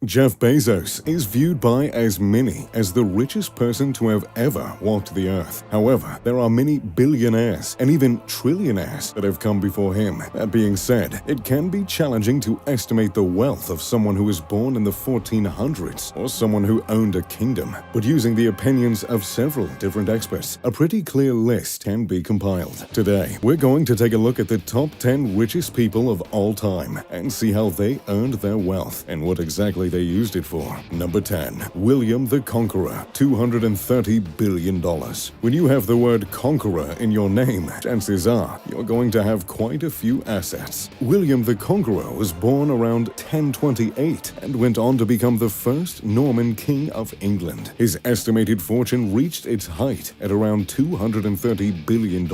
Jeff Bezos is viewed by as many as the richest person to have ever walked the earth. However, there are many billionaires and even trillionaires that have come before him. That being said, it can be challenging to estimate the wealth of someone who was born in the 1400s or someone who owned a kingdom. But using the opinions of several different experts, a pretty clear list can be compiled. Today, we're going to take a look at the top 10 richest people of all time and see how they earned their wealth and what exactly they used it for. Number 10. William the Conqueror, $230 billion. When you have the word conqueror in your name, chances are you're going to have quite a few assets. William the Conqueror was born around 1028 and went on to become the first Norman king of England. His estimated fortune reached its height at around $230 billion,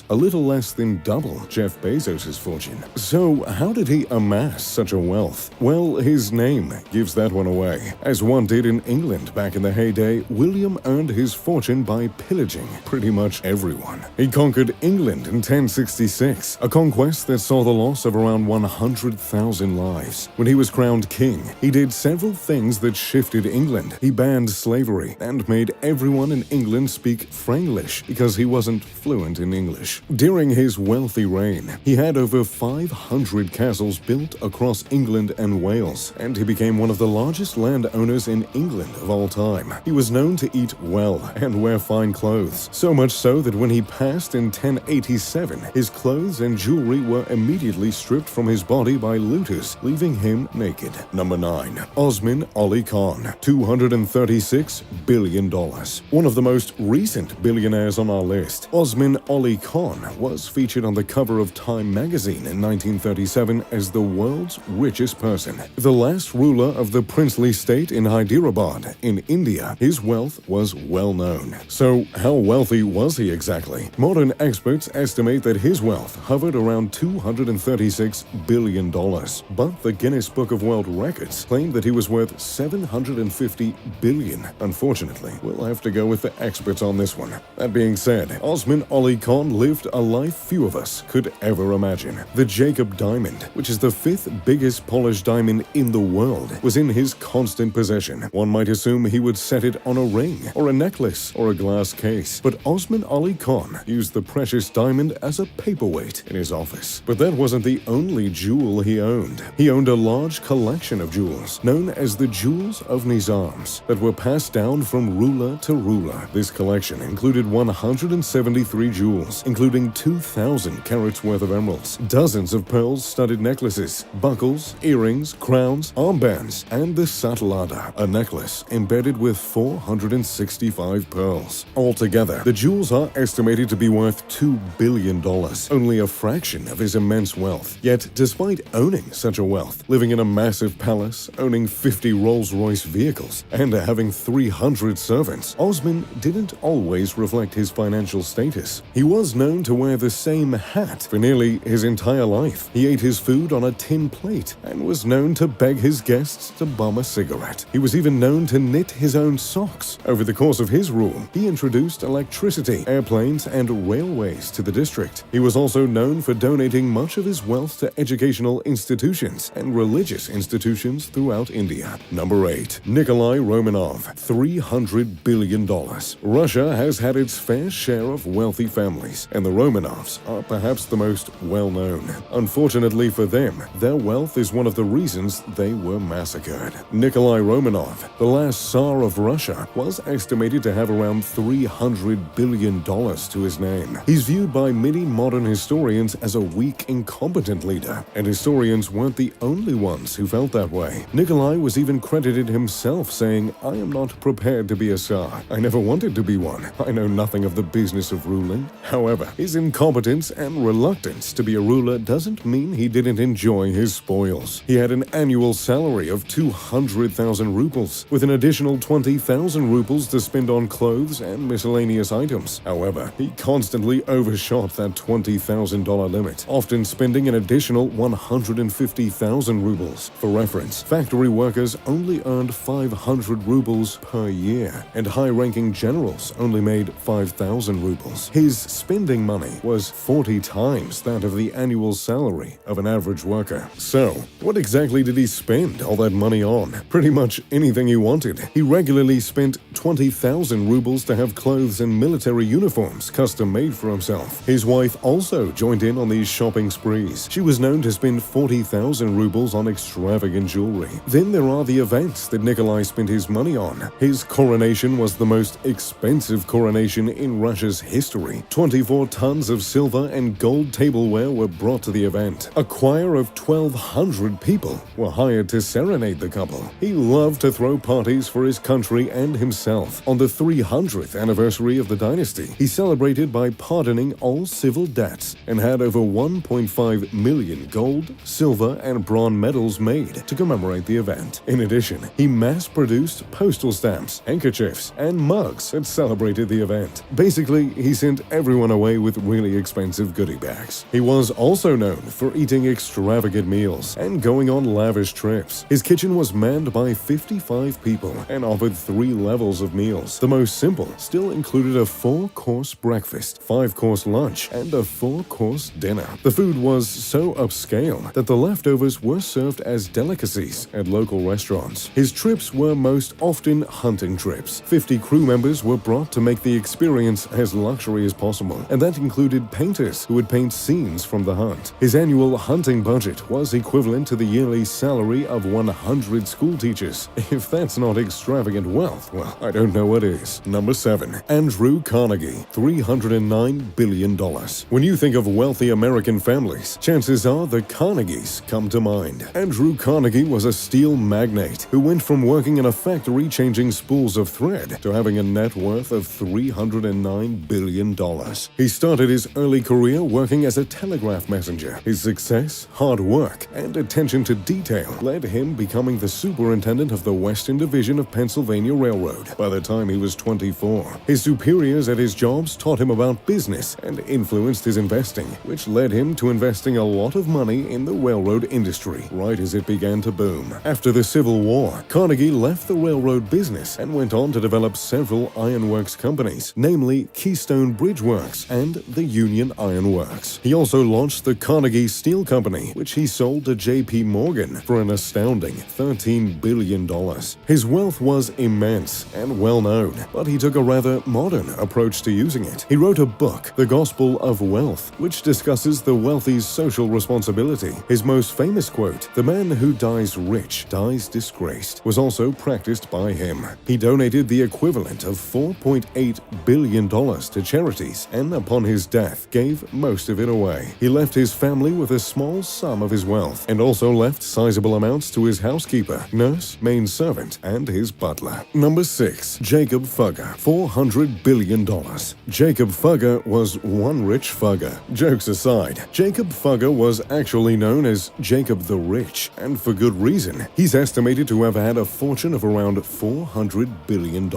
a little less than double Jeff Bezos' fortune. So how did he amass such a wealth? Well, his name gives that one away. As one did in England back in the heyday, William earned his fortune by pillaging pretty much everyone. He conquered England in 1066, a conquest that saw the loss of around 100,000 lives. When he was crowned king, he did several things that shifted England. He banned slavery and made everyone in England speak Franglish because he wasn't fluent in English. During his wealthy reign, he had over 500 castles built across England and Wales, and he became one of the largest landowners in England of all time. He was known to eat well and wear fine clothes, so much so that when he passed in 1087, his clothes and jewelry were immediately stripped from his body by looters, leaving him naked. Number 9. Osman Ali Khan, $236 billion. One of the most recent billionaires on our list, Osman Ali Khan was featured on the cover of Time magazine in 1937 as the world's richest person. The last ruler of the princely state in Hyderabad in India, his wealth was well known. So how wealthy was he exactly? Modern experts estimate that his wealth hovered around $236 billion, but the Guinness Book of World Records claimed that he was worth $750 billion. Unfortunately, we'll have to go with the experts on this one. That being said, Osman Ali Khan lived a life few of us could ever imagine. The Jacob diamond, which is the 5th biggest polished diamond in the world, was in his constant possession. One might assume he would set it on a ring, or a necklace, or a glass case. But Osman Ali Khan used the precious diamond as a paperweight in his office. But that wasn't the only jewel he owned. He owned a large collection of jewels, known as the Jewels of Nizams, that were passed down from ruler to ruler. This collection included 173 jewels, including 2,000 carats worth of emeralds, dozens of pearl-studded necklaces, buckles, earrings, crowns, armbands, and the Satalada, a necklace embedded with 465 pearls. Altogether, the jewels are estimated to be worth $2 billion, only a fraction of his immense wealth. Yet, despite owning such a wealth, living in a massive palace, owning 50 Rolls-Royce vehicles, and having 300 servants, Osman didn't always reflect his financial status. He was known to wear the same hat for nearly his entire life. He ate his food on a tin plate and was known to beg his guests to bum a cigarette. He was even known to knit his own socks. Over the course of his rule, he introduced electricity, airplanes, and railways to the district. He was also known for donating much of his wealth to educational institutions and religious institutions throughout India. Number 8. Nikolai Romanov, $300 billion. Russia has had its fair share of wealthy families, and the Romanovs are perhaps the most well-known. Unfortunately for them, their wealth is one of the reasons they were massacred. Nikolai Romanov, the last Tsar of Russia, was estimated to have around $300 billion to his name. He's viewed by many modern historians as a weak, incompetent leader, and historians weren't the only ones who felt that way. Nikolai was even credited himself saying, "I am not prepared to be a Tsar. I never wanted to be one. I know nothing of the business of ruling." However, his incompetence and reluctance to be a ruler doesn't mean he didn't enjoy his spoils. He had an annual salary of 200,000 rubles, with an additional 20,000 rubles to spend on clothes and miscellaneous items. However, he constantly overshot that $20,000 limit, often spending an additional 150,000 rubles. For reference, factory workers only earned 500 rubles per year, and high-ranking generals only made 5,000 rubles. His spending money was 40 times that of the annual salary of an average worker. So, what exactly did he spend all that money on. Pretty much anything he wanted. He regularly spent 20,000 rubles to have clothes and military uniforms custom made for himself. His wife also joined in on these shopping sprees. She was known to spend 40,000 rubles on extravagant jewelry. Then there are the events that Nikolai spent his money on. His coronation was the most expensive coronation in Russia's history. 24 tons of silver and gold tableware were brought to the event. A choir of 1,200 people were hired to serenade the couple. He loved to throw parties for his country and himself. On the 300th anniversary of the dynasty, he celebrated by pardoning all civil debts and had over 1.5 million gold, silver, and bronze medals made to commemorate the event. In addition, he mass-produced postal stamps, handkerchiefs, and mugs that celebrated the event. Basically, he sent everyone away with really expensive goodie bags. He was also known for eating extravagant meals and going on lavish trips. His kitchen was manned by 55 people and offered 3 levels of meals. The most simple still included a 4-course breakfast, 5-course lunch, and a 4-course dinner. The food was so upscale that the leftovers were served as delicacies at local restaurants. His trips were most often hunting trips. 50 crew members were brought to make the experience as luxury as possible, and that included painters who would paint scenes from the hunt. His annual hunting budget was equivalent to the yearly salary of 100 school teachers. If that's not extravagant wealth, well, I don't know what is. Number 7. Andrew Carnegie, $309 billion. When you think of wealthy American families, chances are the Carnegies come to mind. Andrew Carnegie was a steel magnate who went from working in a factory changing spools of thread to having a net worth of $309 billion. He started his early career working as a telegraph messenger. His success, hard work, and attention to detail led him becoming the superintendent of the Western Division of Pennsylvania Railroad by the time he was 24. His superiors at his jobs taught him about business and influenced his investing, which led him to investing a lot of money in the railroad industry right as it began to boom. After the Civil War, Carnegie left the railroad business and went on to develop several ironworks companies, namely Keystone Bridge Works and the Union Iron Works. He also launched the Carnegie Steel Company, which he sold to J.P. Morgan for an astounding $13 billion. His wealth was immense and well known, but he took a rather modern approach to using it. He wrote a book, The Gospel of Wealth, which discusses the wealthy's social responsibility. His most famous quote, "The man who dies rich dies disgraced," was also practiced by him. He donated the equivalent of $4.8 billion to charities and, upon his death, gave most of it away. He left his family with a small sum of his wealth and also left sizable amounts to his housekeeper, nurse, maid servant, and his butler. Number 6. Jacob Fugger, $400 billion. Jacob Fugger was one rich fugger. Jokes aside, Jacob Fugger was actually known as Jacob the Rich, and for good reason. He's estimated to have had a fortune of around $400 billion.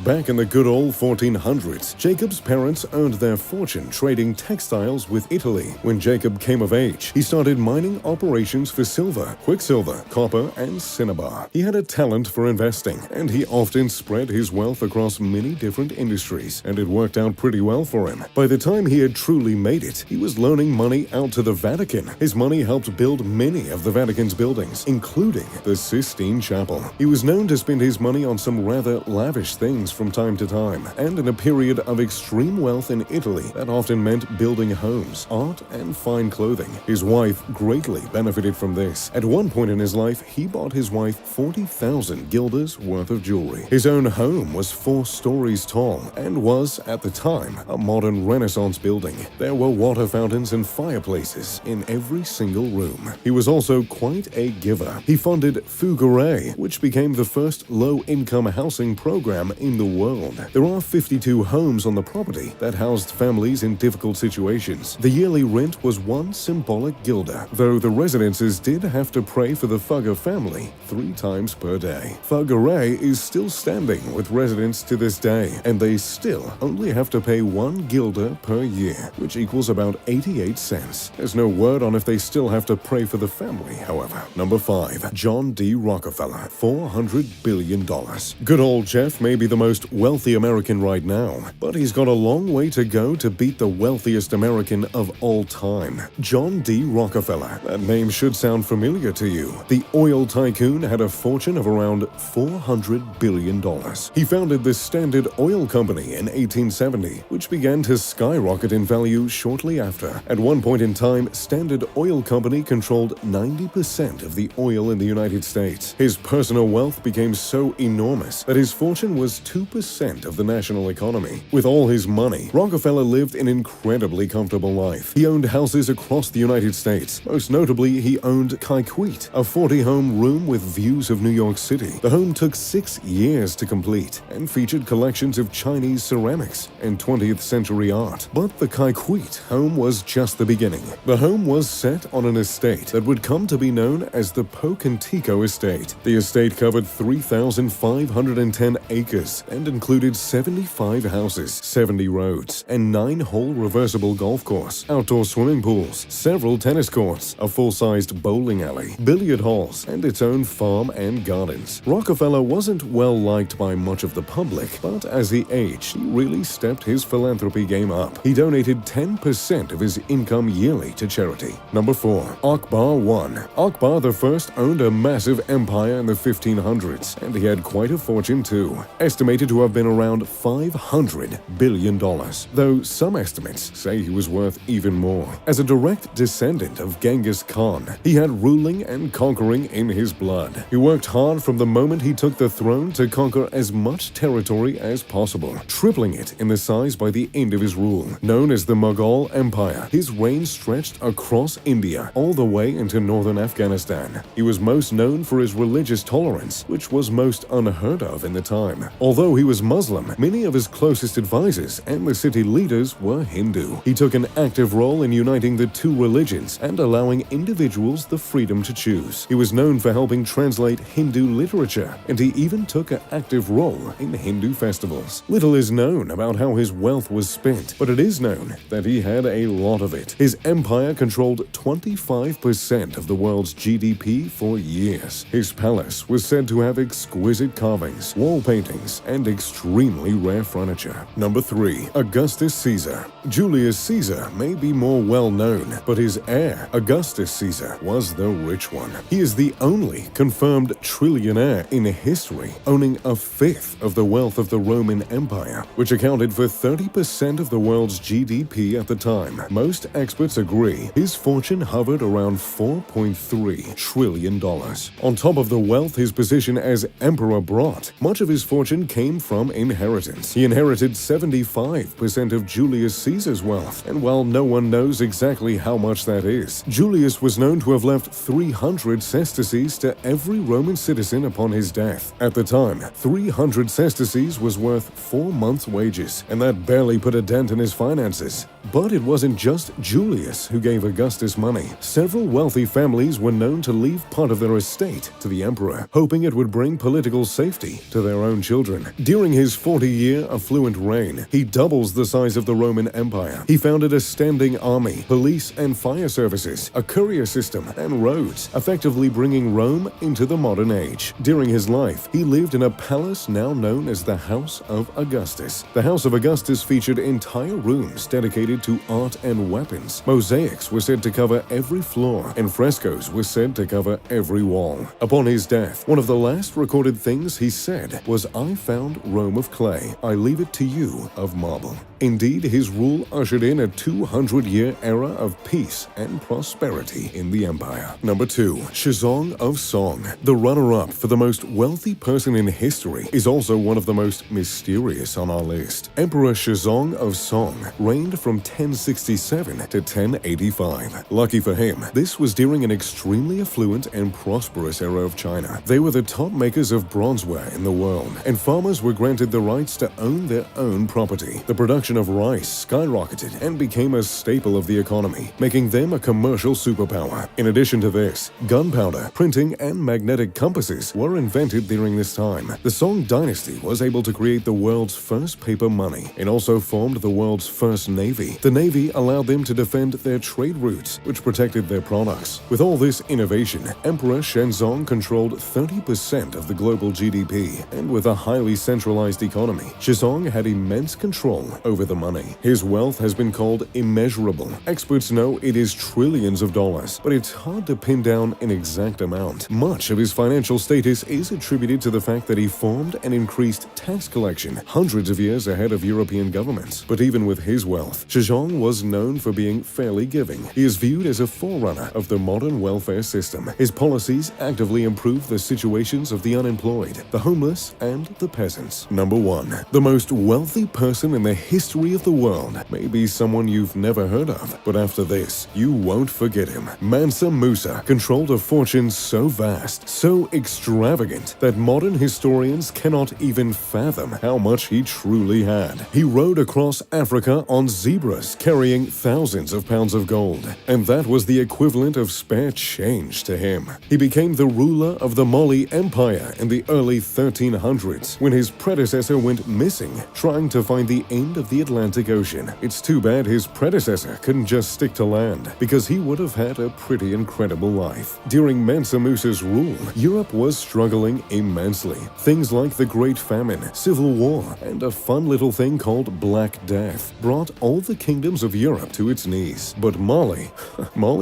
Back in the good old 1400s, Jacob's parents earned their fortune trading textiles with Italy. When Jacob came of age, he started mining operations for silver, quicksilver, copper, and cinnabar. He had a talent for investing, and he often spread his wealth across many different industries, and it worked out pretty well for him. By the time he had truly made it, he was loaning money out to the Vatican. His money helped build many of the Vatican's buildings, including the Sistine Chapel. He was known to spend his money on some rather lavish things from time to time, and in a period of extreme wealth in Italy, that often meant building homes, art, and fine clothing. His wife greatly benefited from this. At one point in his life, he bought his wife 40,000 guilders worth of jewelry. His own home was 4 stories tall and was, at the time, a modern Renaissance building. There were water fountains and fireplaces in every single room. He was also quite a giver. He funded Fugare, which became the first low-income housing program in the world. There are 52 homes on the property that housed families in difficult situations. The yearly rent was 1 symbolic guilder, though the residences did have to pray for the Fugger family 3 times per day. Fugare is still standing with residents to this day, and they still only have to pay 1 guilder per year, which equals about 88 cents. There's no word on if they still have to pray for the family, however. Number 5. John D. Rockefeller, $400 billion. Good old Jeff may be the most wealthy American right now, but he's got a long way to go to beat the wealthiest American of all time. John D. Rockefeller. That name should sound familiar to you. The oil oil tycoon had a fortune of around $400 billion. He founded the Standard Oil Company in 1870, which began to skyrocket in value shortly after. At one point in time, Standard Oil Company controlled 90% of the oil in the United States. His personal wealth became so enormous that his fortune was 2% of the national economy. With all his money, Rockefeller lived an incredibly comfortable life. He owned houses across the United States. Most notably, he owned Kikuit, a 40-home room with views of New York City. The home took 6 years to complete and featured collections of Chinese ceramics and 20th century art. But the Kikuit home was just the beginning. The home was set on an estate that would come to be known as the Pocantico Estate. The estate covered 3,510 acres and included 75 houses, 70 roads, and 9-hole reversible golf course, outdoor swimming pools, several tennis courts, a full-sized bowling alley, billiard halls, and its own farm and gardens. Rockefeller wasn't well liked by much of the public, but as he aged, he really stepped his philanthropy game up. He donated 10% of his income yearly to charity. Number 4. Akbar I. Akbar I owned a massive empire in the 1500s, and he had quite a fortune too, estimated to have been around $500 billion, though some estimates say he was worth even more. As a direct descendant of Genghis Khan, he had ruling and conquering in his blood. He worked hard from the moment he took the throne to conquer as much territory as possible, tripling it in the size by the end of his rule. Known as the Mughal Empire, his reign stretched across India all the way into northern Afghanistan. He was most known for his religious tolerance, which was most unheard of in the time. Although he was Muslim, many of his closest advisors and the city leaders were Hindu. He took an active role in uniting the two religions and allowing individuals the freedom to choose. He was known for helping translate Hindu literature, and he even took an active role in Hindu festivals. Little is known about how his wealth was spent, but it is known that he had a lot of it. His empire controlled 25% of the world's GDP for years. His palace was said to have exquisite carvings, wall paintings, and extremely rare furniture. Number 3. Augustus Caesar. Julius Caesar may be more well known, but his heir, Augustus Caesar, was the rich one. He is the only confirmed trillionaire in history, owning a fifth of the wealth of the Roman Empire, which accounted for 30% of the world's GDP at the time. Most experts agree his fortune hovered around $4.3 trillion. On top of the wealth his position as emperor brought, much of his fortune came from inheritance. He inherited 75% of Julius Caesar's wealth, and while no one knows exactly how much that is, Julius was known to have left 300 sesterces to every Roman citizen upon his death. At the time, 300 sesterces was worth 4 months' wages, and that barely put a dent in his finances. But it wasn't just Julius who gave Augustus money. Several wealthy families were known to leave part of their estate to the emperor, hoping it would bring political safety to their own children. During his 40-year affluent reign, he doubles the size of the Roman Empire. He founded a standing army, police and fire services, a courier system, and roads, effectively bringing Rome into the modern age. During his life, he lived in a palace now known as the House of Augustus. The House of Augustus featured entire rooms dedicated to art and weapons. Mosaics were said to cover every floor, and frescoes were said to cover every wall. Upon his death, one of the last recorded things he said was, "I found Rome of clay. I leave it to you of marble." Indeed, his rule ushered in a 200-year era of peace and prosperity in the empire. Number 2. Shizong of Song. The runner-up for the most wealthy person in history is also one of the most mysterious on our list. Emperor Shizong of Song reigned from 1067 to 1085. Lucky for him, this was during an extremely affluent and prosperous era of China. They were the top makers of bronzeware in the world, and farmers were granted the rights to own their own property. The production of rice skyrocketed and became a staple of the economy, making them a commercial superpower. In addition to this, gunpowder, printing, and magnetic compasses were invented during this time. The Song dynasty was able to create the world's first paper money and also formed the world's first navy. The navy allowed them to defend their trade routes, which protected their products. With all this innovation, Emperor Shenzong controlled 30% of the global GDP, and with a highly centralized economy, Shizong had immense control over over the money. His wealth has been called immeasurable. Experts know it is trillions of dollars, but it's hard to pin down an exact amount. Much of his financial status is attributed to the fact that he formed and increased tax collection hundreds of years ahead of European governments. But even with his wealth, Zhejiang was known for being fairly giving. He is viewed as a forerunner of the modern welfare system. His policies actively improve the situations of the unemployed, the homeless, and the peasants. Number 1. The most wealthy person in the history of the world may be someone you've never heard of, but after this, you won't forget him. Mansa Musa controlled a fortune so vast, so extravagant, that modern historians cannot even fathom how much he truly had. He rode across Africa on zebras, carrying thousands of pounds of gold, and that was the equivalent of spare change to him. He became the ruler of the Mali Empire in the early 1300s, when his predecessor went missing, trying to find the end of the Atlantic Ocean. It's too bad his predecessor couldn't just stick to land, because he would have had a pretty incredible life. During Mansa Musa's rule, Europe was struggling immensely. Things like the Great Famine, Civil War, and a fun little thing called Black Death brought all the kingdoms of Europe to its knees. But Mali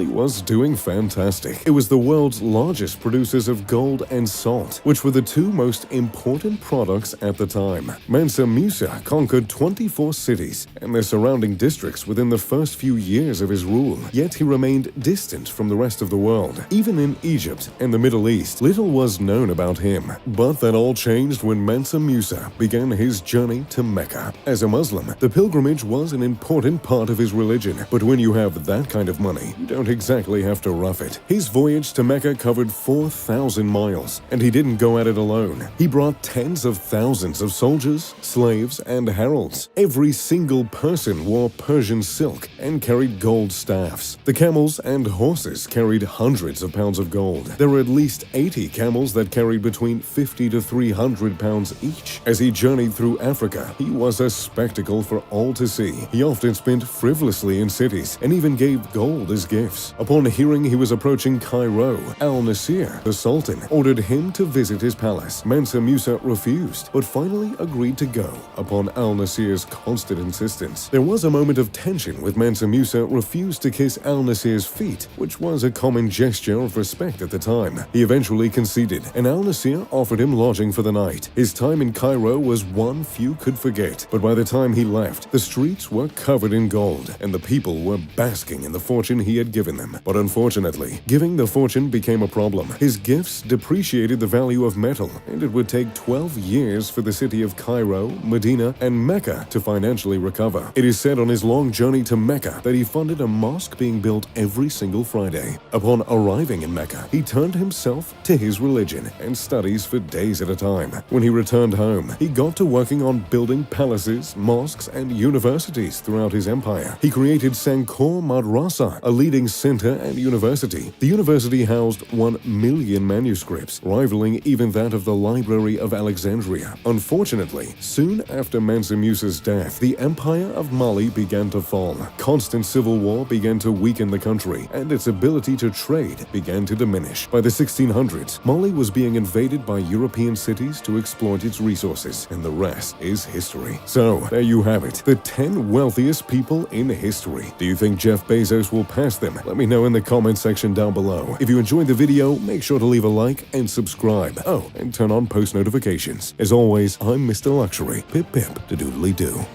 was doing fantastic. It was the world's largest producers of gold and salt, which were the two most important products at the time. Mansa Musa conquered 24 cities and their surrounding districts within the first few years of his rule, yet he remained distant from the rest of the world. Even in Egypt and the Middle East, little was known about him. But that all changed when Mansa Musa began his journey to Mecca. As a Muslim, the pilgrimage was an important part of his religion, but when you have that kind of money, you don't exactly have to rough it. His voyage to Mecca covered 4,000 miles, and he didn't go at it alone. He brought tens of thousands of soldiers, slaves, and heralds. Every single person wore Persian silk and carried gold staffs. The camels and horses carried hundreds of pounds of gold. There were at least 80 camels that carried between 50 to 300 pounds each. As he journeyed through Africa, he was a spectacle for all to see. He often spent frivolously in cities and even gave gold as gifts. Upon hearing he was approaching Cairo, Al-Nasir, the Sultan, ordered him to visit his palace. Mansa Musa refused, but finally agreed to go upon Al-Nasir's constant insistence. There was a moment of tension with Mansa Musa refused to kiss Al-Nasir's feet, which was a common gesture of respect at the time. He eventually conceded, and Al-Nasir offered him lodging for the night. His time in Cairo was one few could forget, but by the time he left, the streets were covered in gold, and the people were basking in the fortune he had given them. But unfortunately, giving the fortune became a problem. His gifts depreciated the value of metal, and it would take 12 years for the city of Cairo, Medina, and Mecca to financially recover. It is said on his long journey to Mecca that he funded a mosque being built every single Friday. Upon arriving in Mecca, he turned himself to his religion and studies for days at a time. When he returned home, he got to working on building palaces, mosques, and universities throughout his empire. He created Sankor Madrasa, a leading center and university. The university housed 1 million manuscripts, rivaling even that of the Library of Alexandria. Unfortunately, soon after Mansa Musa's death, the Empire of Mali began to fall. Constant civil war began to weaken the country, and its ability to trade began to diminish. By the 1600s, Mali was being invaded by European cities to exploit its resources, and the rest is history. So, there you have it, the 10 wealthiest people in history. Do you think Jeff Bezos will pass them? Let me know in the comment section down below. If you enjoyed the video, make sure to leave a like and subscribe. Oh, and turn on post notifications. As always, I'm Mr. Luxury. Pip pip to doodly do.